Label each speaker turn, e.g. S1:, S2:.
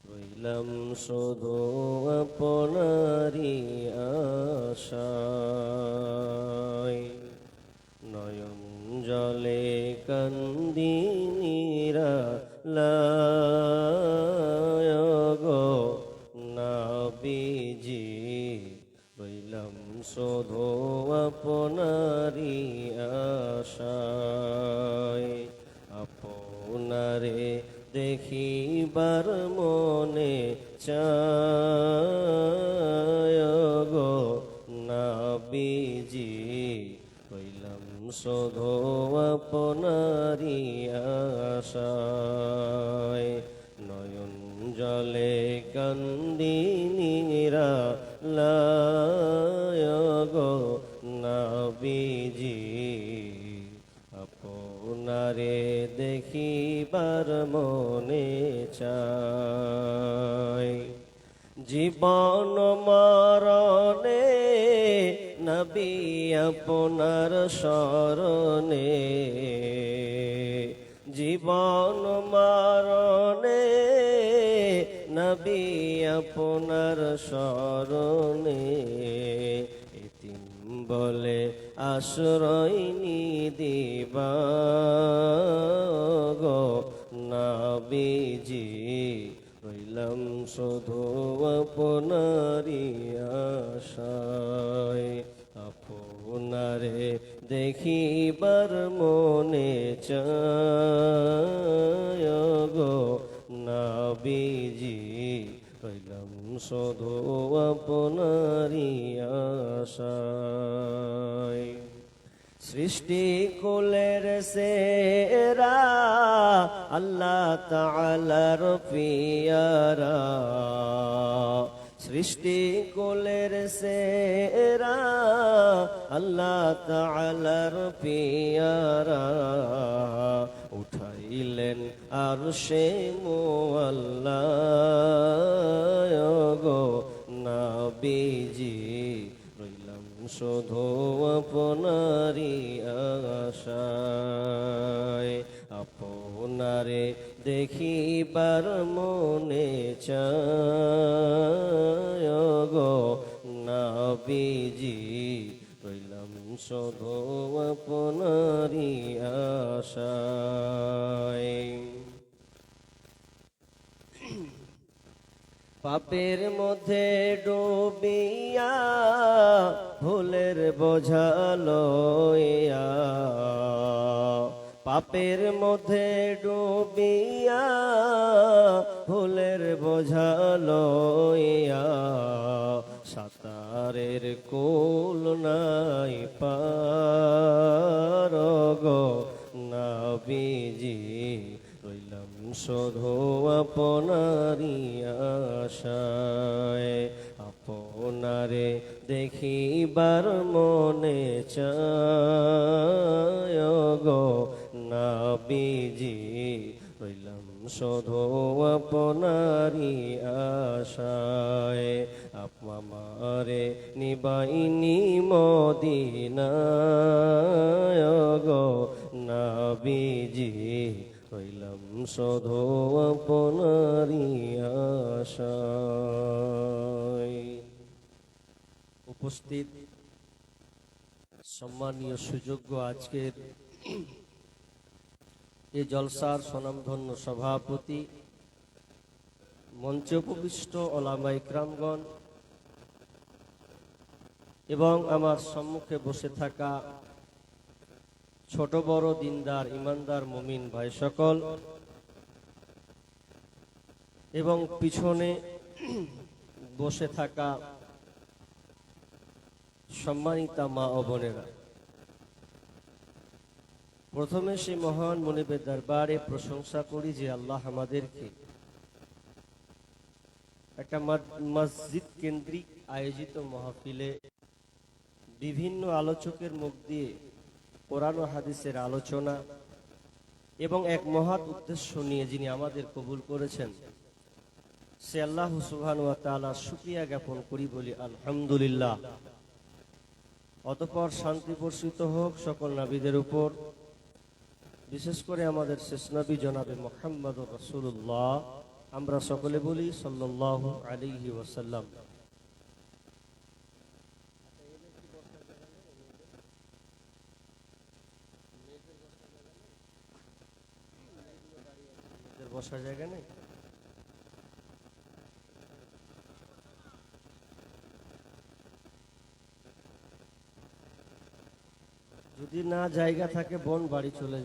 S1: রইলাম শুধু আপনারই আশায়, নয়ন জলে কান্দি নিরালায় গো নবীজি। রইলাম শুধু আপনারই আশায়, আপনারে দেখিবার মনে চায় গো নবীজি। হইলাম শুধু আপনারই আশায়, নয়ন জলে কান্দি নিরালায় গো নবীজি। আপনারে দেখিবার মনে চাই, জীবন মরণে নবী আপনার শরণে, জীবন মরণে নবী আপনার শরণে। এতিম বলে আশ্রয় নিদিবা গো নবীজি। রইলাম শুধু আপনারই আশায়, আপনারে দেখিবার মনে চায় গো নবীজি। রইলাম শুধু আপনারই আশায়। সৃষ্টি কুলের সেরা আল্লাহ তাআলার পিয়ারা, সৃষ্টি কুলের সেরা আল্লাহ তাআলার পিয়ারা। উঠাইলেন আরশে মুআল্লা গো নবীজি। রইলাম শুধু আপনারই আশায়, আপনারে দেখিবার মনে চায় গো নবীজি। রইলাম শুধু আপনারই আশায়। পাপের মধ্যে ডুবিয়া ভুলের বোঝা লইয়া, পাপের মধ্যে ডুবিয়া ভুলের বোঝা লইয়া। সাঁতারের কুল নাই পার গো নবীজি। রইলাম শুধু আপনারই আশায়, আপনারে দেখিবার মনে চায় গো নবীজি। রইলাম শুধু আপনারই আশায়, আমারে নিবাইনি মদিনায় গো নবীজি। রইলাম শুধু আপনারই আশায়। উপস্থিত সম্মানীয় সুযোগ্য আজকের এই জলসার স্বনামধন্য সভাপতি, মঞ্চে উপবিষ্ট ওলামা ইকরামগণ এবং আমার সম্মুখে বসে থাকা ছোট বড় দিনদার ইমানদার মুমিন ভাই সকল, এবং পিছনে বসে থাকা সম্মানিতা মা ও বোনেরা, প্রথমে সেই মহান মুনিবের দরবারে প্রশংসা করি যে আল্লাহ আমাদেরকে একটা মসজিদ কেন্দ্রিক আয়োজিত মাহফিলে বিভিন্ন আলোচকের মুখ দিয়ে কোরআন ও হাদিসের আলোচনা এবং এক মহৎ উদ্দেশ্য নিয়ে যিনি আমাদের কবুল করেছেন, সে আল্লাহ সুবহানাহু ওয়া তাআলার শুকরিয়া জ্ঞাপন করি, বলি আলহামদুলিল্লাহ। অতঃপর শান্তি বর্ষিত হোক সকল নবীদের উপর, বিশেষ করে আমাদের শেষ নবী জনাবে মুহাম্মদুর রাসূলুল্লাহ আমরা সকলে বলি সাল্লাল্লাহু আলাইহি ওয়াসাল্লাম। বসার জায়গা নেই। যদি না জায়গা থাকে বোন বাড়ি চলে যায়।